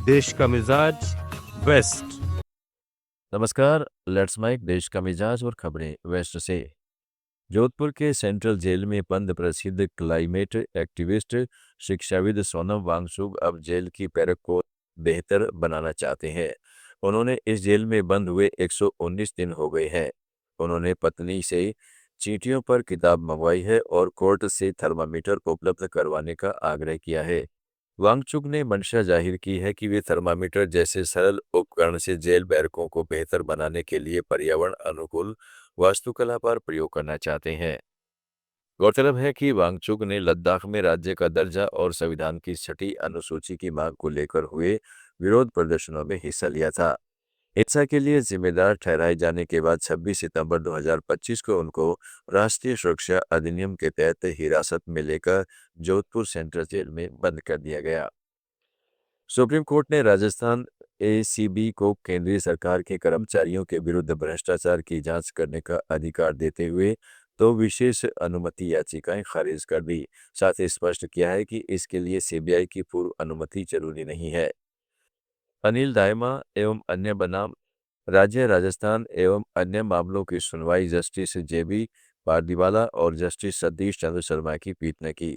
देश का मिजाज वेस्ट। नमस्कार। लेट्स माइक देश का मिजाज और खबरें वेस्ट से। जोधपुर के सेंट्रल जेल में बंद प्रसिद्ध क्लाइमेट एक्टिविस्ट शिक्षाविद सोनम वांगचुक अब जेल की पैरक को बेहतर बनाना चाहते हैं। उन्होंने इस जेल में बंद हुए 119 दिन हो गए हैं। उन्होंने पत्नी से चींटियों पर किताब मंगवाई है और कोर्ट से थर्मामीटर उपलब्ध करवाने का आग्रह किया है। वांगचुक ने मंशा जाहिर की है कि वे थर्मामीटर जैसे सरल उपकरण से जेल बैरकों को बेहतर बनाने के लिए पर्यावरण अनुकूल वास्तुकला पर प्रयोग करना चाहते हैं। गौरतलब है कि वांगचुक ने लद्दाख में राज्य का दर्जा और संविधान की छठी अनुसूची की मांग को लेकर हुए विरोध प्रदर्शनों में हिस्सा लिया था। हिंसा के लिए जिम्मेदार ठहराए जाने के बाद 26 सितंबर 2025 को उनको राष्ट्रीय सुरक्षा अधिनियम के तहत हिरासत में लेकर जोधपुर सेंट्रल जेल में बंद कर दिया गया। सुप्रीम कोर्ट ने राजस्थान एसीबी को केंद्रीय सरकार के कर्मचारियों के विरुद्ध भ्रष्टाचार की जांच करने का अधिकार देते हुए तो विशेष अनुमति याचिकाएं खारिज कर दी। साथ ही स्पष्ट किया है कि इसके लिए सीबीआई की पूर्व अनुमति जरूरी नहीं है। अनिल दायमा एवं अन्य बनाम राज्य राजस्थान एवं अन्य मामलों की सुनवाई जस्टिस जेबी पारदीवाला और जस्टिस सतीश चंद्र शर्मा की पीठ ने की।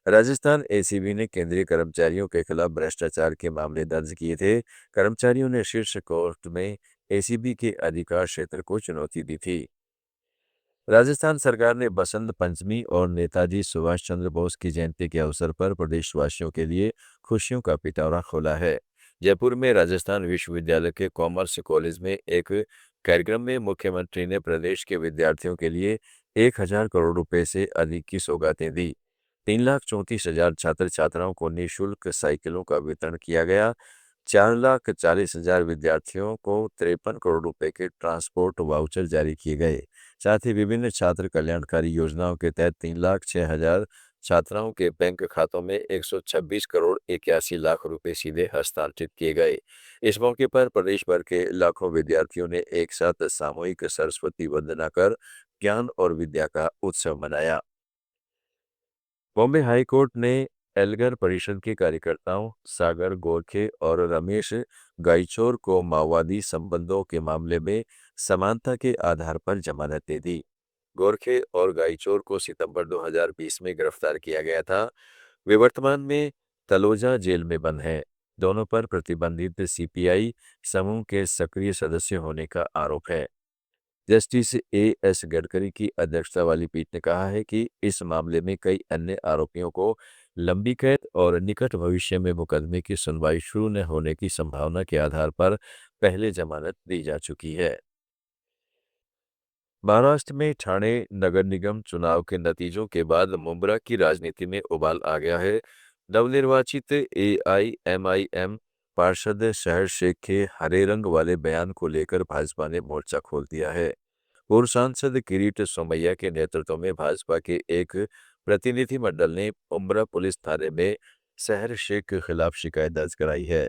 राजस्थान एसीबी ने केंद्रीय कर्मचारियों के खिलाफ भ्रष्टाचार के मामले दर्ज किए थे। कर्मचारियों ने शीर्ष कोर्ट में एसीबी के अधिकार क्षेत्र को चुनौती दी थी। राजस्थान सरकार ने बसंत पंचमी और नेताजी सुभाष चंद्र बोस की जयंती के अवसर पर प्रदेशवासियों के लिए खुशियों का पिटारा खोला है। जयपुर में राजस्थान विश्वविद्यालय के कॉमर्स कॉलेज में एक कार्यक्रम में मुख्यमंत्री ने प्रदेश के विद्यार्थियों के लिए 1,000 करोड़ रुपए से अधिक की सौगातें दी। 3,34,000 छात्र छात्राओं को निःशुल्क साइकिलों का वितरण किया गया। 4,40,000 विद्यार्थियों को 53 करोड़ रुपए के ट्रांसपोर्ट वाउचर जारी किए गए। साथ ही विभिन्न छात्र कल्याणकारी योजनाओं के तहत 3,06,000 छात्राओं के बैंक खातों में 126 करोड़ 81 लाख रुपए सीधे हस्तांतरित किए गए। इस मौके पर प्रदेश भर के लाखों विद्यार्थियों ने एक साथ सामूहिक सरस्वती वंदना कर ज्ञान और विद्या का उत्सव मनाया। बॉम्बे हाई कोर्ट ने एल्गार परिषद के कार्यकर्ताओं सागर गोरखे और रमेश गाइचोर को माओवादी संबंधों के मामले में समानता के आधार पर जमानत दे दी। गोरखे और गाइचोर को सितंबर 2020 में गिरफ्तार किया गया था। वे वर्तमान में तलोजा जेल में बंद हैं। दोनों पर प्रतिबंधित सीपीआई समूह के सक्रिय सदस्य होने का आरोप है। जस्टिस एएस गडकरी की अध्यक्षता वाली पीठ ने कहा है कि इस मामले में कई अन्य आरोपियों को लंबी कैद और निकट भविष्य में मुकदमे की सुनवाई शुरू न होने की संभावना के आधार पर पहले जमानत दी जा चुकी है। महाराष्ट्र में ठाणे नगर निगम चुनाव के नतीजों के बाद मुंब्रा की राजनीति में उबाल आ गया है। नवनिर्वाचित एआईएमआईएम पार्षद शहर शेख के हरे रंग वाले बयान को लेकर भाजपा ने मोर्चा खोल दिया है। पूर्व सांसद किरीट सोमैया के नेतृत्व में भाजपा के एक प्रतिनिधिमंडल ने उम्ब्रा पुलिस थाने में शहर शेख के खिलाफ शिकायत दर्ज कराई है।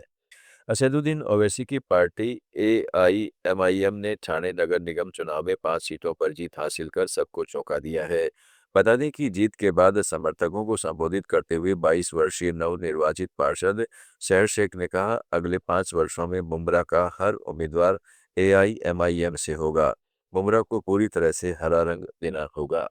असदुद्दीन ओवैसी की पार्टी एआईएमआईएम ने ठाणे नगर निगम चुनाव में 5 सीटों पर जीत हासिल कर सबको चौंका दिया है। बता दें कि जीत के बाद समर्थकों को संबोधित करते हुए 22 वर्षीय नवनिर्वाचित पार्षद शहर शेख ने कहा, अगले 5 वर्षों में मुंब्रा का हर उम्मीदवार एआईएमआईएम से होगा। मुंब्रा को पूरी तरह से हरा रंग देना होगा।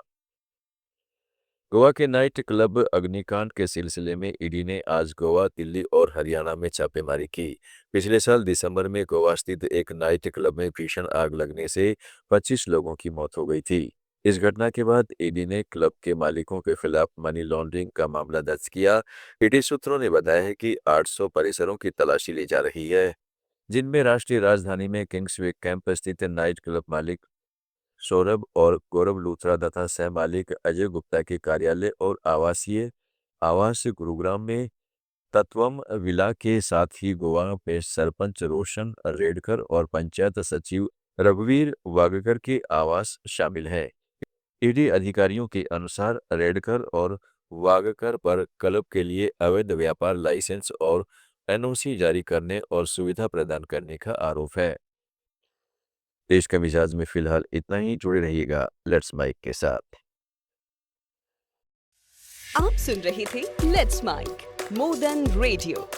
गोवा के नाइट क्लब अग्निकांड के सिलसिले में ईडी ने आज गोवा, दिल्ली और हरियाणा में छापेमारी की। पिछले साल दिसंबर में गोवा स्थित एक नाइट क्लब में भीषण आग लगने से 25 लोगों की मौत हो गई थी। इस घटना के बाद ईडी ने क्लब के मालिकों के खिलाफ मनी लॉन्ड्रिंग का मामला दर्ज किया। ईडी सूत्रों ने बताया है कि 800 परिसरों की तलाशी ली जा रही है, जिनमें राष्ट्रीय राजधानी में किंग्सवे कैंप स्थित नाइट क्लब मालिक सौरभ और गौरव लूथरा तथा सह मालिक अजय गुप्ता के कार्यालय और आवासीय आवास गुरुग्राम में तत्वम विला के साथ ही गोवा में सरपंच रोशन रेडकर और पंचायत सचिव रघुवीर वागकर के आवास शामिल हैं। ईडी अधिकारियों के अनुसार रेडकर और वागकर पर क्लब के लिए अवैध व्यापार लाइसेंस और एनओसी जारी करने और सुविधा प्रदान करने का आरोप है। देश का मिजाज में फिलहाल इतना ही। जुड़े रहिएगा लेट्स माइक के साथ। आप सुन रहे थे let's mic more than radio.